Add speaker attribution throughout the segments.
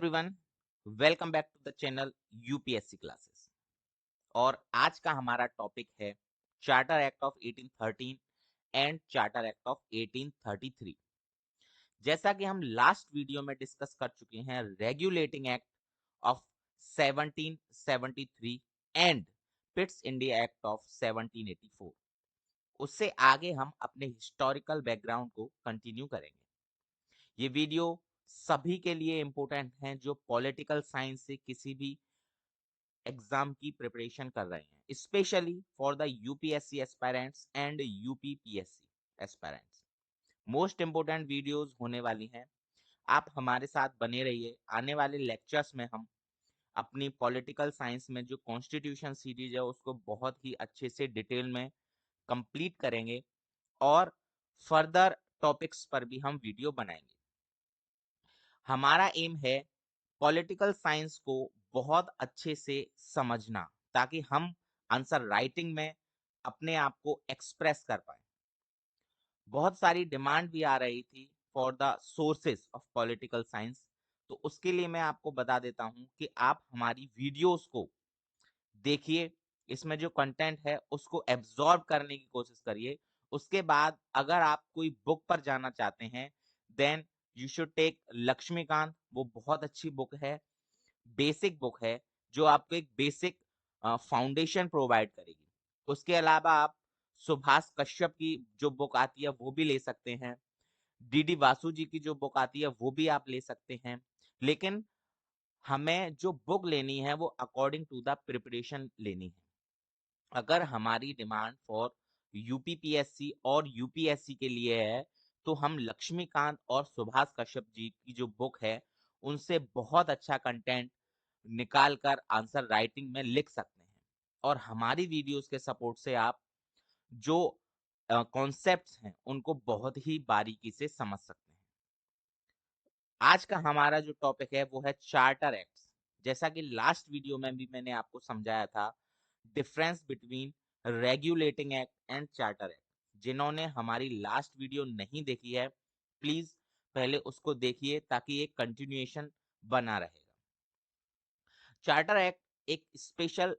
Speaker 1: Everyone, welcome back to the channel UPSC classes. और आज का हमारा टॉपिक है charter act of 1813 and charter act of 1833। जैसा कि हम लास्ट वीडियो में डिस्कस कर चुके हैं, regulating act of 1773 and Pitt's India act of 1784। उससे आगे हम अपने हिस्टोरिकल बैकग्राउंड को कंटिन्यू करेंगे। ये वीडियो सभी के लिए इम्पोर्टेंट हैं जो पॉलिटिकल साइंस से किसी भी एग्जाम की प्रिपरेशन कर रहे हैं, specially for the UPSC aspirants and UPPSC aspirants. Most important videos होने वाली हैं, आप हमारे साथ बने रहिए। आने वाले लेक्चर्स में हम अपनी पॉलिटिकल साइंस में जो कॉन्स्टिट्यूशन सीरीज है उसको बहुत ही अच्छे से डिटेल में कंप्लीट करेंगे और फर्दर टॉपिक्स पर भी हम वीडियो बनाएंगे। हमारा एम है पॉलिटिकल साइंस को बहुत अच्छे से समझना, ताकि हम आंसर राइटिंग में अपने आप को एक्सप्रेस कर पाए। बहुत सारी डिमांड भी आ रही थी for the sources of political science, तो उसके लिए मैं आपको बता देता हूं कि आप हमारी वीडियोस को देखिए, इसमें जो कंटेंट है उसको एब्जॉर्ब करने की कोशिश करिए। उसके बाद अगर आप कोई बुक पर जाना चाहते हैं, then you should take Laxmikanth. वो बहुत अच्छी बुक है, बेसिक बुक है, जो आपको एक बेसिक फाउंडेशन प्रोवाइड करेगी। उसके अलावा आप सुभाष कश्यप की जो बुक आती है वो भी ले सकते हैं, डीडी वासु जी की जो बुक आती है वो भी आप ले सकते हैं। लेकिन हमें जो बुक लेनी है वो अकॉर्डिंग टू द प्रिपरेशन लेनी है। अगर हमारी डिमांड फॉर यूपीपीएससी और यूपीएससी के लिए है, तो हम लक्ष्मीकांत और सुभाष कश्यप जी की जो बुक है उनसे बहुत अच्छा कंटेंट निकाल कर आंसर राइटिंग में लिख सकते हैं। और हमारी वीडियोस के सपोर्ट से आप जो कॉन्सेप्ट्स हैं उनको बहुत ही बारीकी से समझ सकते हैं। आज का हमारा जो टॉपिक है वो है चार्टर एक्ट्स। जैसा कि लास्ट वीडियो में भी मैंने आपको समझाया था, difference between regulating act and charter act. जिन्होंने हमारी लास्ट वीडियो नहीं देखी है, प्लीज पहले उसको देखिए ताकि एक कंटिन्यूएशन बना रहेगा। चार्टर एक्ट एक स्पेशल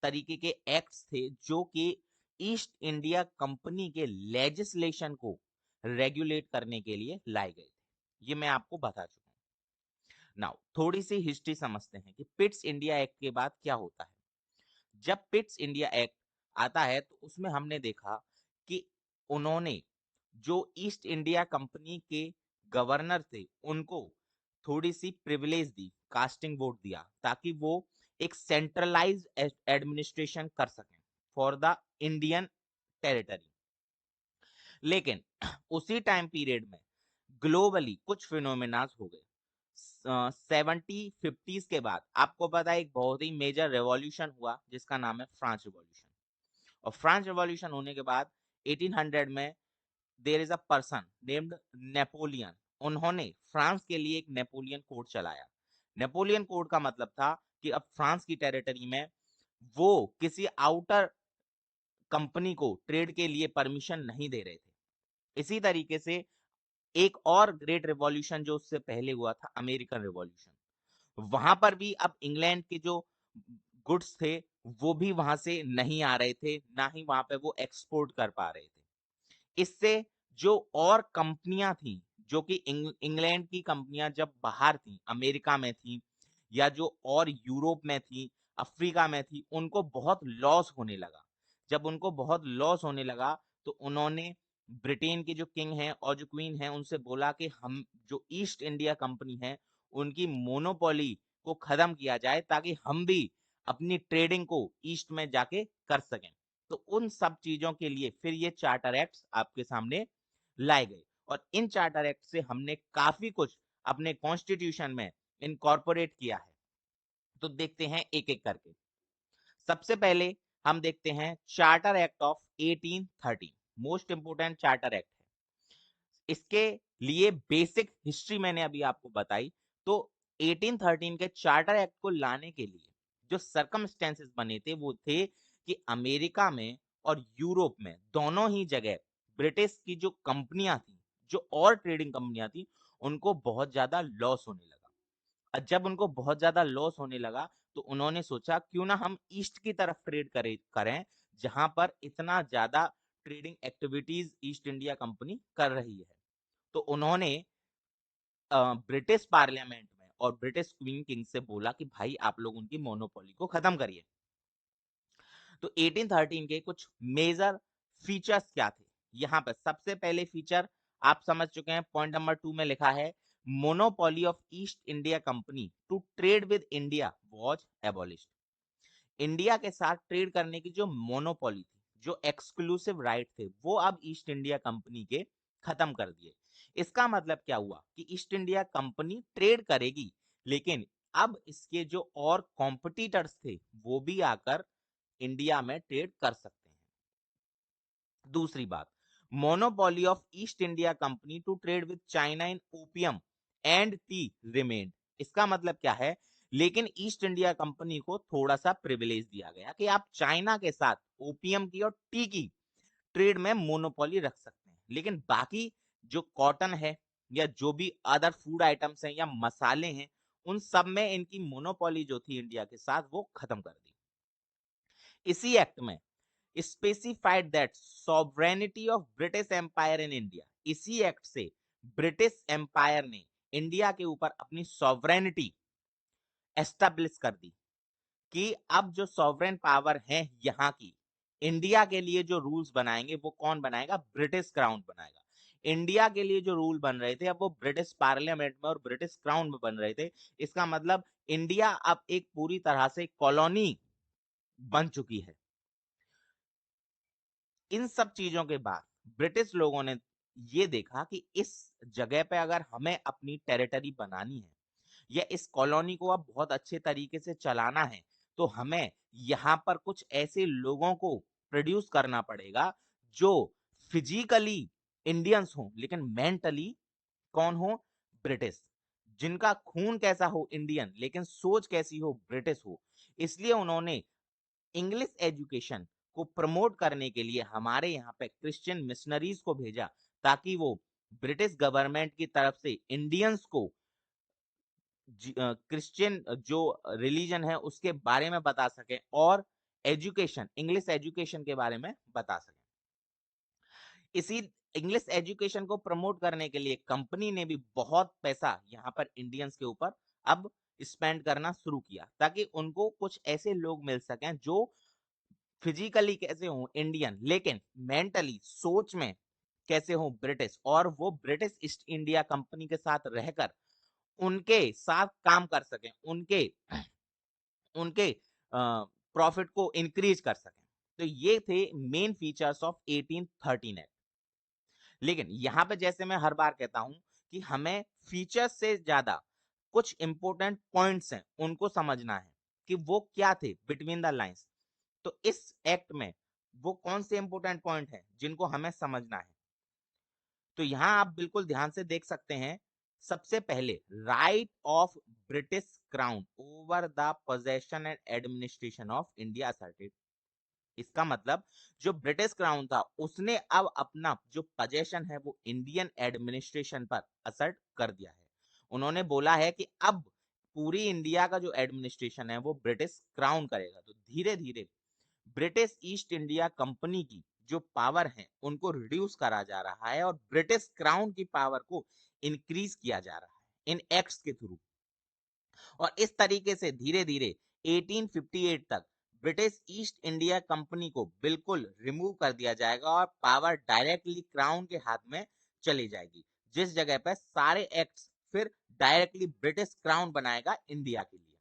Speaker 1: तरीके के एक्ट्स थे जो कि ईस्ट इंडिया कंपनी के लेजिस्लेशन को रेगुलेट करने के लिए लाए गए थे। ये मैं आपको बता चुका हूँ। नाउ थोड़ी सी हिस्ट्री समझते हैं कि पिट्स इंडिया एक्ट के बाद क्या होता है। जब पिट्स इंडिया एक्ट आता है तो उसमें हमने देखा कि उन्होंने जो ईस्ट इंडिया कंपनी के गवर्नर थे उनको थोड़ी सी प्रिविलेज दी, कास्टिंग वोट दिया, ताकि वो एक सेंट्रलाइज्ड एडमिनिस्ट्रेशन कर सकें फॉर द इंडियन टेरिटरी। लेकिन उसी टाइम पीरियड में ग्लोबली कुछ फिनोमेनास हो गए। 70-50s के बाद आपको पता है एक बहुत ही मेजर रेवोल्यूशन हुआ जिसका नाम है फ्रांस रेवोल्यूशन। और फ्रांस रेवोल्यूशन होने के बाद 1800 में there is a person named Napoleon. उन्होंने फ्रांस के लिए एक नेपोलियन कोड चलाया। नेपोलियन कोड का मतलब था कि अब फ्रांस की टेरिटरी में वो किसी आउटर कंपनी को ट्रेड के लिए परमिशन नहीं दे रहे थे। इसी तरीके से एक और ग्रेट रिवॉल्यूशन जो उससे पहले हुआ था, अमेरिकन रिवॉल्यूशन, वहां पर भी अब इंग्लैंड के जो गुड्स थे वो भी वहां से नहीं आ रहे थे, ना ही वहां पे वो एक्सपोर्ट कर पा रहे थे। इससे जो और कंपनियां थी, जो कि इंग्लैंड की कंपनियां जब बाहर थी, अमेरिका में थी या जो और यूरोप में थी, अफ्रीका में थी, उनको बहुत लॉस होने लगा। जब उनको बहुत लॉस होने लगा तो उन्होंने ब्रिटेन के जो किंग हैं और जो क्वीन हैं उनसे बोला कि हम जो ईस्ट इंडिया कंपनी है उनकी मोनोपोली को खत्म किया जाए, ताकि हम भी अपनी ट्रेडिंग को ईस्ट में जाके कर सकें। तो उन सब चीजों के लिए फिर ये चार्टर एक्ट्स आपके सामने लाए गए और इन चार्टर एक्ट से हमने काफी कुछ अपने कॉन्स्टिट्यूशन में इनकॉर्पोरेट किया है। तो देखते हैं एक एक करके। सबसे पहले हम देखते हैं charter act of 1813। Most important charter act है। इसके लिए बेसिक हिस्ट्री मैंने अभी आपको बताई। तो 1813 के चार्टर एक्ट को लाने के लिए जो सर्कमस्टेंसेस बने थे वो थे कि अमेरिका में और यूरोप में दोनों ही जगह ब्रिटिश की जो कंपनियां थी, जो और ट्रेडिंग कंपनियां थी, उनको बहुत ज्यादा लॉस होने लगा। जब उनको बहुत ज्यादा लॉस होने लगा तो उन्होंने सोचा क्यों ना हम ईस्ट की तरफ ट्रेड करें जहां पर इतना ज्यादा trading activities east India company कर रही है। तो उन्होंने ब्रिटिश पार्लियामेंट में और ब्रिटिश क्वीन किंग से बोला कि भाई आप लोग उनकी मोनोपोली को खत्म करिए। तो 1813 के कुछ मेजर फीचर्स क्या थे? यहाँ पर सबसे पहले फीचर आप समझ चुके हैं, पॉइंट नंबर 2 में लिखा है monopoly of East India Company to trade with India was abolished. India के साथ ट्रेड करने की जो मोनोपोली थी, जो एक्सक्लूसिव राइट थे, वो अब ईस्ट इंडिया कंपनी के खत्म कर दिए। इसका मतलब क्या हुआ कि ईस्ट इंडिया कंपनी ट्रेड करेगी, लेकिन अब इसके जो और कॉम्पिटिटर्स थे वो भी आकर इंडिया में ट्रेड कर सकते हैं। दूसरी बात, monopoly of East India Company to trade with China in opium and tea remained. इसका मतलब क्या है? लेकिन ईस्ट इंडिया कंपनी को थोड़ा सा प्रिविलेज दिया गया कि आप चाइना के साथ ओपियम की और टी की ट्रेड में मोनोपोली रख सकते हैं, लेकिन बाकी जो कॉटन है या जो भी अदर फूड आइटम्स हैं या मसाले हैं, उन सब में इनकी मोनोपोली जो थी इंडिया के साथ वो खत्म कर दी। इसी एक्ट में specified that sovereignty of British Empire in India, इसी एक्ट से ब्रिटिश एम्पायर ने इंडिया के ऊपर अपनी सॉवरेनिटी एस्टेब्लिश कर दी कि अब जो सॉवरेन पावर है यहाँ की, इंडिया के लिए जो रूल्स बनाएंगे वो कौन बनाएगा? ब्रिटिश क्राउन बनाएगा। इंडिया के लिए जो रूल बन रहे थे अब वो ब्रिटिश पार्लियामेंट में और ब्रिटिश क्राउन में बन रहे थे। इसका मतलब इंडिया अब एक पूरी तरह से कॉलोनी बन चुकी है। इन सब चीजों के बाद ब्रिटिश लोगों ने ये देखा कि इस जगह पे अगर हमें अपनी टेरिटरी बनानी है या इस कॉलोनी को अब बहुत अच्छे तरीके से चलाना है, तो हमें यहाँ पर कुछ ऐसे लोगों को प्रोड्यूस करना पड़ेगा जो फिजिकली इंडियंस हो लेकिन मेंटली कौन हो? ब्रिटिश। जिनका खून कैसा हो? इंडियन, लेकिन सोच कैसी हो? ब्रिटिश हो। इसलिए उन्होंने इंग्लिश एजुकेशन को प्रमोट करने के लिए हमारे यहाँ पे क्रिश्चियन मिशनरीज को भेजा, ताकि वो ब्रिटिश गवर्नमेंट की तरफ से इंडियंस को क्रिश्चियन जो रिलीजन है उसके बारे में बता सके और एजुकेशन, इंग्लिश एजुकेशन के बारे में बता सके। इसी इंग्लिश एजुकेशन को प्रमोट करने के लिए कंपनी ने भी बहुत पैसा यहाँ पर इंडियंस के ऊपर अब स्पेंड करना शुरू किया, ताकि उनको कुछ ऐसे लोग मिल सकें जो फिजिकली कैसे हो इंडियन लेकिन मेंटली सोच में कैसे हो ब्रिटिश, और वो ब्रिटिश ईस्ट इंडिया कंपनी के साथ रहकर उनके साथ काम कर सकें, उनके उनके प्रॉफिट को इंक्रीज कर सकें। तो ये थे मेन फीचर्स ऑफ 1813 एक्ट। लेकिन यहाँ पे जैसे मैं हर बार कहता हूं कि हमें फीचर्स से ज्यादा कुछ इंपॉर्टेंट पॉइंट्स हैं उनको समझना है कि वो क्या थे बिटवीन द लाइंस। तो इस एक्ट में वो कौन से इंपॉर्टेंट पॉइंट हैं जिनको हमें समझना है? तो यहां आप बिल्कुल ध्यान से देख सकते हैं। सबसे पहले, right of British crown over the possession and administration of India asserted. इसका मतलब जो ब्रिटिश क्राउन था उसने अब अपना जो पोजेशन है वो इंडियन एडमिनिस्ट्रेशन पर असर्ट कर दिया है। उन्होंने बोला है कि अब पूरी इंडिया का जो एडमिनिस्ट्रेशन है वो ब्रिटिश क्राउन करेगा। तो धीरे धीरे ब्रिटिश ईस्ट इंडिया कंपनी की जो पावर है उनको रिड्यूस करा जा रहा है और ब्रिटिश क्राउन की पावर को इंक्रीज किया जा रहा है इन एक्ट्स के थ्रू। और इस तरीके से धीरे धीरे 1858 तक ब्रिटिश ईस्ट इंडिया कंपनी को बिल्कुल रिमूव कर दिया जाएगा और पावर डायरेक्टली क्राउन के हाथ में चली जाएगी, जिस जगह पर सारे एक्ट्स फिर डायरेक्टली ब्रिटिश क्राउन बनाएगा इंडिया के लिए।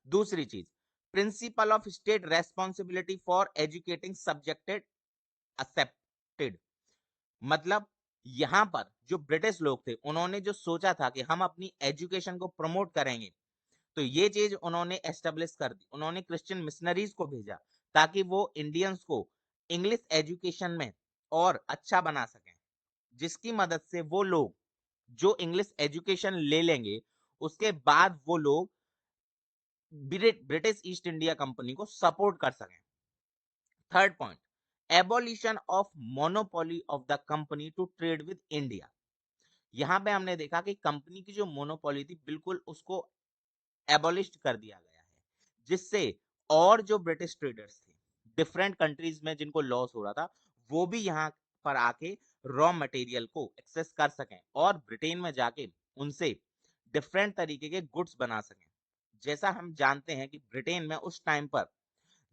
Speaker 1: दूसरी चीज, principle of state responsibility for educating subjected accepted. मतलब यहां पर जो ब्रिटिश लोग थे उन्होंने जो सोचा था कि हम अपनी एजुकेशन को प्रमोट करेंगे, तो ये चीज उन्होंने एस्टेब्लिश कर दी। उन्होंने क्रिश्चियन मिशनरीज को भेजा ताकि वो इंडियंस को इंग्लिश एजुकेशन में और अच्छा बना सकें, जिसकी मदद से वो लोग जो इंग्लिश एजुकेशन ले लेंगे उसके बाद वो लोग ब्रिटिश ईस्ट इंडिया कंपनी को सपोर्ट कर सकें। Third point, abolition of monopoly of the company to trade with India. यहाँ पे हमने देखा कि कंपनी की जो मोनोपोली थी बिल्कुल उसको एबोलिश कर दिया गया है, जिससे और जो ब्रिटिश ट्रेडर्स थे डिफरेंट कंट्रीज में जिनको लॉस हो रहा था, वो भी यहाँ पर आके रॉ मटेरियल को एक्सेस कर सकें और ब्रिटेन में जाके उनसे डिफरेंट तरीके के गुड्स बना सकें। जैसा हम जानते हैं कि ब्रिटेन में उस टाइम पर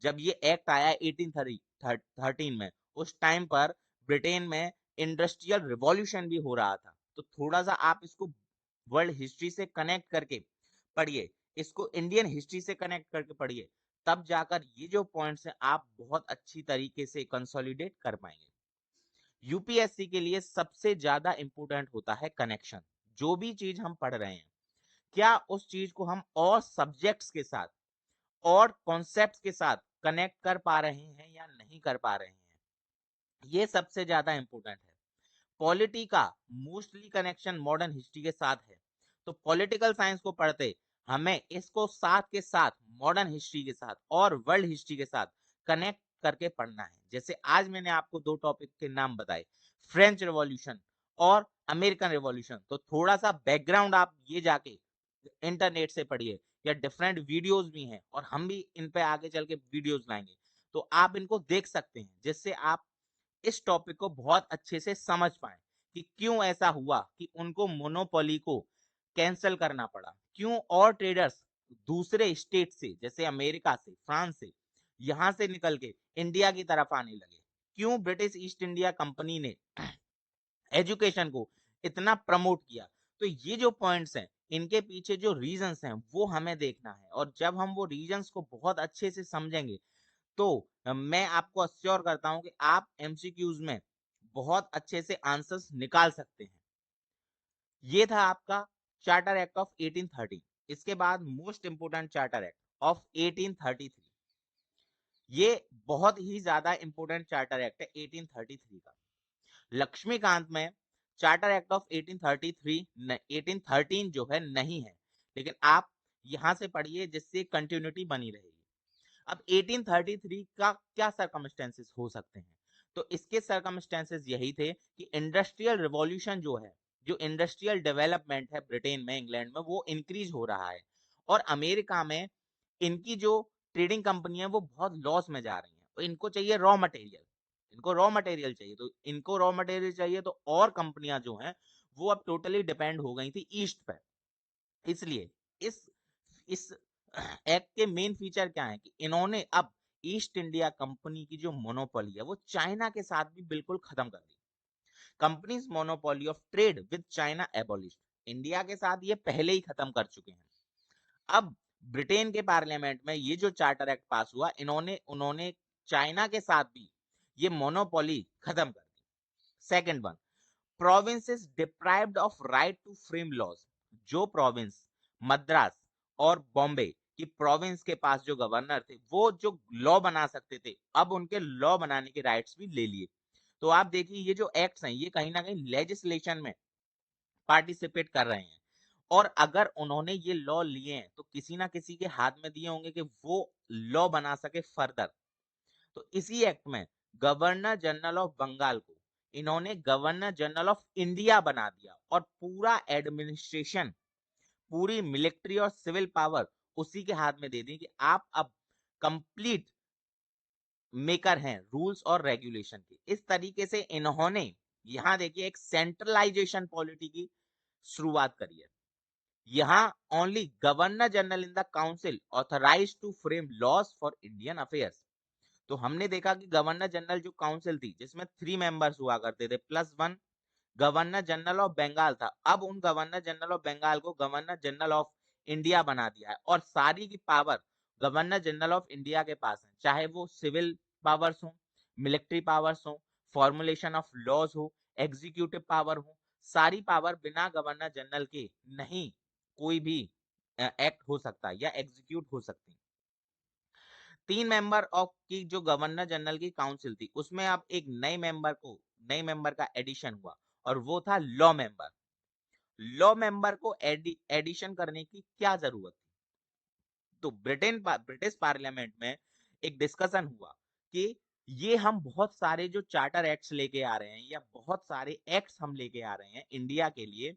Speaker 1: जब ये एक्ट आया 1813 में, उस टाइम पर ब्रिटेन में इंडस्ट्रियल रिवॉल्यूशन भी हो रहा था। तो थोड़ा सा आप इसको वर्ल्ड हिस्ट्री से कनेक्ट करके पढ़िए, इसको इंडियन हिस्ट्री से कनेक्ट करके पढ़िए, तब जाकर ये जो पॉइंट्स हैं आप बहुत अच्छी तरीके से कंसोलिडेट कर पाएंगे। यूपीएससी के लिए सबसे ज्यादा इंपॉर्टेंट होता है कनेक्शन। जो भी चीज हम पढ़ रहे हैं, क्या उस चीज को हम और सब्जेक्ट्स के साथ और कॉन्सेप्ट्स के साथ कनेक्ट कर पा रहे हैं या नहीं कर पा रहे हैं, ये सबसे ज्यादा इंपॉर्टेंट है। पॉलिटी का मोस्टली कनेक्शन मॉडर्न हिस्ट्री के साथ है, तो पॉलिटिकल साइंस को पढ़ते हमें इसको साथ के साथ मॉडर्न हिस्ट्री के साथ और वर्ल्ड हिस्ट्री के साथ कनेक्ट करके पढ़ना है। जैसे आज मैंने आपको दो टॉपिक के नाम बताए, फ्रेंच रिवॉल्यूशन और अमेरिकन रिवॉल्यूशन, तो थोड़ा सा बैकग्राउंड आप ये जाके इंटरनेट से पढ़िए, या डिफरेंट वीडियोस भी हैं और हम भी इन पे आगे चल के वीडियोस लाएंगे, तो आप इनको देख सकते हैं, जिससे आप इस टॉपिक को बहुत अच्छे से समझ पाए कि क्यों ऐसा हुआ कि उनको मोनोपोली को कैंसिल करना पड़ा, क्यों और ट्रेडर्स दूसरे स्टेट से जैसे अमेरिका से, फ्रांस से, यहां से निकल के इंडिया की तरफ आने लगे, क्यों ब्रिटिश ईस्ट इंडिया कंपनी ने एजुकेशन को इतना प्रमोट किया। तो ये जो पॉइंट्स हैं, इनके पीछे जो रीजंस हैं वो हमें देखना है, और जब हम वो रीजंस को बहुत अच्छे से समझेंगे तो मैं आपको अश्योर करता हूं कि आप एमसीक्यूज में बहुत अच्छे से आंसर्स निकाल सकते हैं। ये था आपका चार्टर एक्ट ऑफ 1813। इसके बाद most important charter act of 1833। ये बहुत ही ज्यादा इंपोर्टेंट चार्टर एक्ट है 1833 का। लक्ष्मीकांत में चार्टर एक्ट ऑफ 1833 1813 जो है नहीं है, लेकिन आप यहां से पढ़िए जिससे कंटिन्यूटी बनी रहेगी। अब 1833 का क्या सरकमस्टेंसेस हो सकते हैं, तो इसके सरकमस्टेंसेस यही थे कि इंडस्ट्रियल रिवॉल्यूशन जो है, जो इंडस्ट्रियल डेवलपमेंट है ब्रिटेन में, इंग्लैंड में, वो इंक्रीज हो रहा है, और अमेरिका में इनकी जो ट्रेडिंग कंपनी है वो बहुत लॉस में जा रही है, तो इनको चाहिए रॉ मटेरियल, इनको रॉ मटेरियल चाहिए, तो इनको रॉ मटेरियल चाहिए, तो और कंपनियां जो हैं वो अब टोटली डिपेंड हो गई थी ईस्ट पर। इसलिए इस एक्ट के मेन फीचर क्या है कि इन्होंने अब ईस्ट इंडिया कंपनी की जो मोनोपोली है वो चाइना के साथ भी बिल्कुल खत्म कर दी। Companies monopoly of trade with China abolished. India के साथ ये पहले ही खत्म कर चुके हैं। अब ब्रिटेन के पार्लियामेंट में ये जो चार्टर एक्ट पास हुआ, इन्होंने उन्होंने चाइना के साथ भी ये मोनोपोली खत्म कर दी। Second one, provinces deprived of right to frame laws. जो प्रोविंस मद्रास और बॉम्बे की प्रोविंस के पास जो गवर्नर थे वो जो लॉ बना सकते थे, अब उनके लॉ बनाने के राइट्स भी ले लिए। तो आप देखिए ये जो एक्ट्स हैं ये कहीं ना कहीं लेजिस्लेशन में पार्टिसिपेट कर रहे हैं, और अगर उन्होंने ये लॉ लिए हैं तो किसी ना किसी के हाथ में दिए होंगे कि वो लॉ बना सके फर्दर। तो इसी एक्ट में गवर्नर जनरल ऑफ बंगाल को इन्होंने गवर्नर जनरल ऑफ इंडिया बना दिया, और पूरा एडमिनिस्ट्रेशन, पूरी मिलिट्री और सिविल पावर उसी के हाथ में दे दी कि आप अब कंप्लीट मेकर हैं रूल्स और रेगुलेशन के। इस तरीके से इन्होंने यहाँ देखिए एक सेंट्रलाइजेशन पॉलिटी की शुरुआत करी है। यहाँ only Governor General in the council authorise to frame laws for Indian affairs. तो हमने देखा कि गवर्नर जनरल जो काउंसिल थी जिसमें 3 मेंबर्स हुआ करते थे plus one Governor General of Bengal था, अब उन गवर्नर जनरल ऑफ बंगाल को गवर्नर जनरल ऑफ इंडिया बना दिया है, और सारी की power governor General of India के पास है, चाहे वो सिविल पावर्स हो, मिलिट्री पावर्स हो, फॉर्मुलेशन ऑफ लॉज हो, एग्जीक्यूटिव पावर हो, सारी पावर बिना गवर्नर जनरल के नहीं कोई भी एक्ट हो सकता या एग्जीक्यूट हो सकती। 3 मेंबर ऑफ की जो गवर्नर जनरल की काउंसिल थी उसमें अब एक नए मेंबर का एडिशन हुआ, और वो था लॉ मेंबर। लॉ मेंबर को एडिशन करने की क्या जरूरत थी, तो ब्रिटिश पार्लियामेंट में एक डिस्कशन हुआ कि ये हम बहुत सारे जो चार्टर एक्ट्स लेके आ रहे हैं या बहुत सारे एक्ट्स हम लेके आ रहे हैं इंडिया के लिए,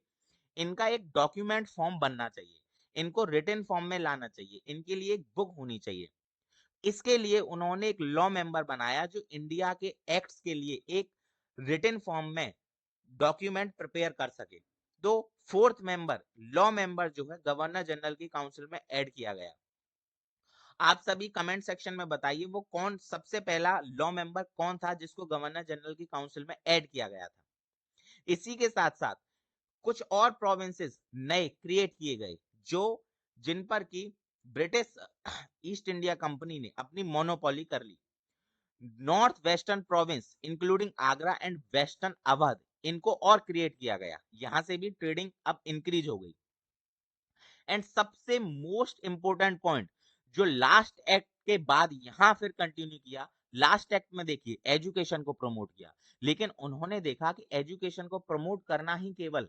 Speaker 1: इनका एक डॉक्यूमेंट फॉर्म बनना चाहिए, इनको रिटन फॉर्म में लाना चाहिए, इनके लिए एक बुक होनी चाहिए। इसके लिए उन्होंने एक लॉ मेंबर बनाया जो इंडिया के एक्ट्स के लिए एक रिटन फॉर्म में डॉक्यूमेंट प्रिपेयर कर सके। तो फोर्थ मेंबर, लॉ मेंबर जो है गवर्नर जनरल की काउंसिल में ऐड किया गया। आप सभी कमेंट सेक्शन में बताइए वो कौन सबसे पहला लॉ मेंबर कौन था जिसको गवर्नर जनरल की काउंसिल में ऐड किया गया था। इसी के साथ साथ कुछ और प्रोविंसेस नए क्रिएट किए गए जो जिन पर की ब्रिटिश ईस्ट इंडिया कंपनी ने अपनी मोनोपोली कर ली। North western province including Agra and western Awadh, इनको और क्रिएट किया गया, यहां से भी ट्रेडिंग अब इंक्रीज हो गई। एंड सबसे मोस्ट इंपोर्टेंट पॉइंट जो लास्ट एक्ट के बाद यहां फिर कंटिन्यू किया, लास्ट एक्ट में देखिए एजुकेशन को प्रमोट किया, लेकिन उन्होंने देखा कि एजुकेशन को प्रमोट करना ही केवल,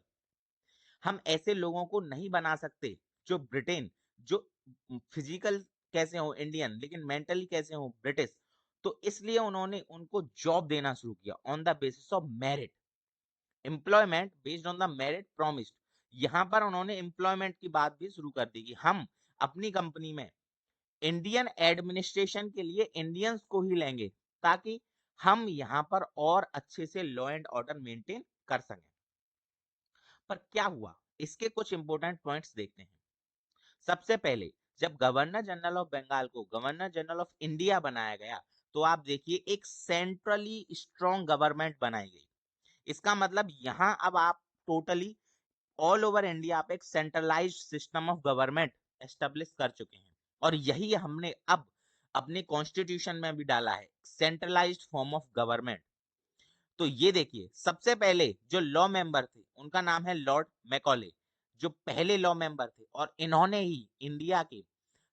Speaker 1: हम ऐसे लोगों को नहीं बना सकते जो ब्रिटेन, जो फिजिकल कैसे हो इंडियन लेकिन मेंटली कैसे हो ब्रिटिश। तो इसलिए उन्होंने उनको जॉब देना शुरू किया on the basis of merit, employment based on the merit promised. यहां पर उन्होंने एम्प्लॉयमेंट की बात भी शुरू कर दी कि हम अपनी कंपनी में इंडियन एडमिनिस्ट्रेशन के लिए इंडियंस को ही लेंगे ताकि हम यहां पर और अच्छे से लॉ एंड ऑर्डर मेंटेन कर सकें। पर क्या हुआ, इसके कुछ इंपोर्टेंट पॉइंट्स देखते हैं। सबसे पहले जब गवर्नर जनरल ऑफ बंगाल को गवर्नर जनरल ऑफ इंडिया बनाया गया, तो आप देखिए एक सेंट्रली स्ट्रॉन्ग गवर्नमेंट बनाई गई। इसका मतलब यहां अब आप टोटली ऑल ओवर इंडिया आप एक centralised system of government establish कर चुके हैं। और यही हमने अब अपने कॉन्स्टिट्यूशन में भी डाला है, सेंट्रलाइज्ड फॉर्म ऑफ गवर्नमेंट। तो ये देखिए सबसे पहले जो लॉ मेंबर थे उनका नाम है लॉर्ड मैकॉले, जो पहले लॉ मेंबर थे, और इन्होंने ही इंडिया के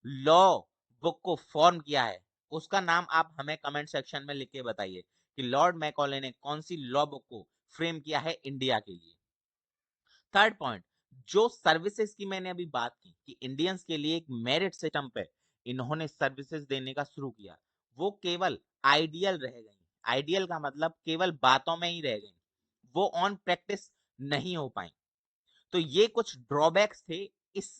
Speaker 1: लॉ बुक को फॉर्म किया है। उसका नाम आप हमें कमेंट सेक्शन में लिख के बताइए कि लॉर्ड मैकॉले ने कौन सी लॉ बुक को फ्रेम किया है इंडिया के लिए। थर्ड पॉइंट, जो सर्विसेज की मैंने अभी बात की कि इंडियंस के लिए एक मेरिट सिस्टम पे इन्होंने सर्विसेज देने का शुरू किया, वो केवल आइडियल रह गई। आइडियल का मतलब केवल बातों में ही रह गई, वो ऑन प्रैक्टिस नहीं हो पाई। तो ये कुछ ड्रॉबैक्स थे इस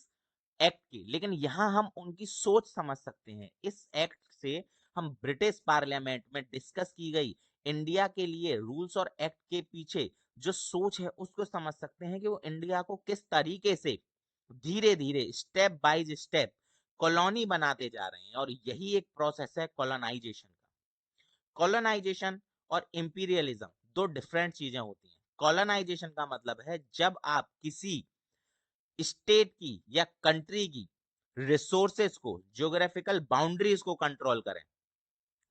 Speaker 1: एक्ट के, लेकिन यहाँ हम उनकी सोच समझ सकते हैं। इस एक्ट से हम ब्रिटिश पार्लियामेंट में डिस्कस की गई इंडिया के लिए रूल्स और एक्ट के पीछे जो सोच है उसको समझ सकते हैं कि वो इंडिया को किस तरीके से धीरे धीरे स्टेप बाय स्टेप कॉलोनी बनाते जा रहे हैं। और यही एक प्रोसेस है कॉलोनाइजेशन का। कॉलोनाइजेशन और इंपीरियलिज्म दो डिफरेंट चीजें होती हैं। कॉलोनाइजेशन का मतलब है जब आप किसी स्टेट की या कंट्री की रिसोर्सेस को, ज्योग्राफिकल बाउंड्रीज को कंट्रोल करें,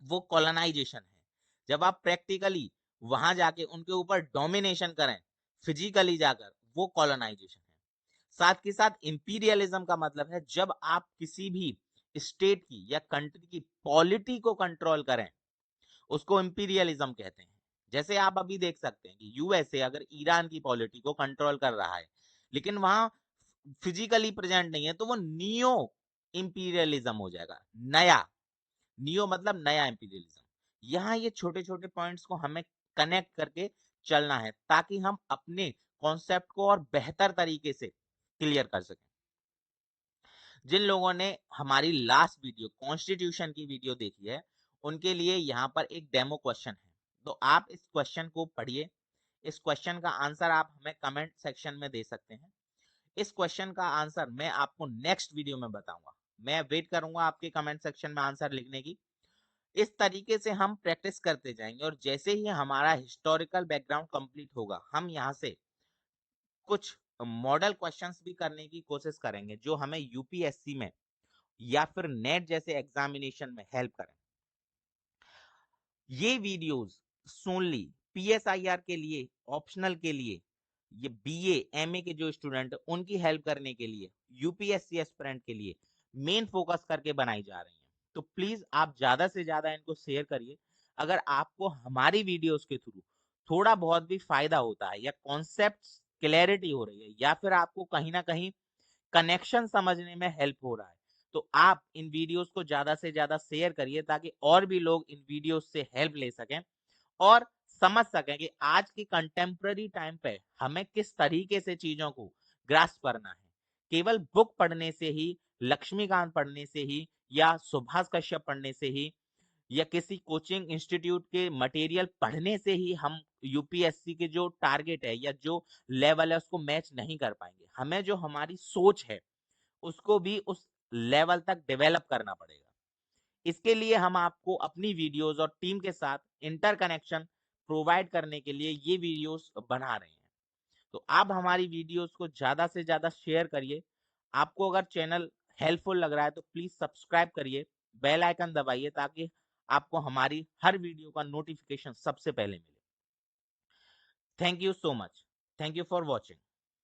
Speaker 1: वो कॉलोनाइजेशन है। जब आप प्रैक्टिकली वहां जाके उनके ऊपर डोमिनेशन करें फिजिकली जाकर, वो कॉलोनाइजेशन है। साथ के साथ इंपीरियलिज्म का मतलब है जब आप किसी भी स्टेट की या कंट्री की पॉलिटी को कंट्रोल करें, उसको इंपीरियलिज्म कहते हैं। जैसे आप अभी देख सकते हैं कि यूएसए अगर ईरान की पॉलिटी को कंट्रोल कर रहा है लेकिन वहां फिजिकली प्रेजेंट नहीं है, तो वो नियो इंपीरियलिज्म हो जाएगा। नया, नियो मतलब नया इंपीरियलिज्म। यहाँ ये छोटे छोटे पॉइंट्स को हमें कनेक्ट करके चलना है ताकि हम अपने कॉन्सेप्ट को और बेहतर तरीके से क्लियर कर सकें। जिन लोगों ने हमारी लास्ट वीडियो कॉन्स्टिट्यूशन की वीडियो देखी है, उनके लिए यहाँ पर एक डेमो क्वेश्चन है, तो आप इस क्वेश्चन को पढ़िए। इस क्वेश्चन का आंसर आप हमें कमेंट सेक्शन में दे सकते हैं। इस क्वेश्चन का आंसर मैं आपको नेक्स्ट वीडियो में बताऊंगा। मैं वेट करूंगा आपके कमेंट सेक्शन में आंसर लिखने की। इस तरीके से हम प्रैक्टिस करते जाएंगे और जैसे ही हमारा हिस्टोरिकल बैकग्राउंड कंप्लीट होगा, हम यहाँ से कुछ मॉडल क्वेश्चंस भी करने की कोशिश करेंगे जो हमें यूपीएससी में या फिर नेट जैसे एग्जामिनेशन में हेल्प करें। ये वीडियोस सोनली पीएसआईआर के लिए, ऑप्शनल के लिए, ये बीए एमए के जो स्टूडेंट उनकी हेल्प करने के लिए, यूपीएससी एस्पिरेंट के लिए मेन फोकस करके बनाई जा रही हैं। तो प्लीज आप ज्यादा से ज्यादा इनको शेयर करिए। अगर आपको हमारी वीडियोस के थ्रू थोड़ा बहुत भी फायदा होता है या कॉन्सेप्ट क्लैरिटी हो रही है या फिर आपको कहीं ना कहीं कनेक्शन समझने में हेल्प हो रहा है, तो आप इन वीडियोस को ज़्यादा से ज़्यादा शेयर करिए ताकि और भी लोग इन वीडियोस से हेल्प ले सकें और समझ सकें कि आज की कंटेम्प्ररी टाइम पे हमें किस तरीके से चीज़ों को ग्रास्प करना है। केवल बुक पढ़ने से ही, लक्ष्मीकांत पढ़ने से ही या सुभाष कश्यप पढ़ने से ही या किसी कोचिंग इंस्टीट्यूट के मटेरियल पढ़ने से ही हम यूपीएससी के जो टारगेट है या जो लेवल है उसको मैच नहीं कर पाएंगे। हमें जो हमारी सोच है उसको भी उस लेवल तक डेवलप करना पड़ेगा। इसके लिए हम आपको अपनी वीडियोस और टीम के साथ इंटरकनेक्शन प्रोवाइड करने के लिए ये वीडियोस बना रहे हैं। तो आप हमारी वीडियोस को ज़्यादा से ज़्यादा शेयर करिए। आपको अगर चैनल हेल्पफुल लग रहा है तो प्लीज़ सब्सक्राइब करिए, बेल आइकन दबाइए ताकि आपको हमारी हर वीडियो का नोटिफिकेशन सबसे पहले मिले। Thank you so much. Thank you for watching.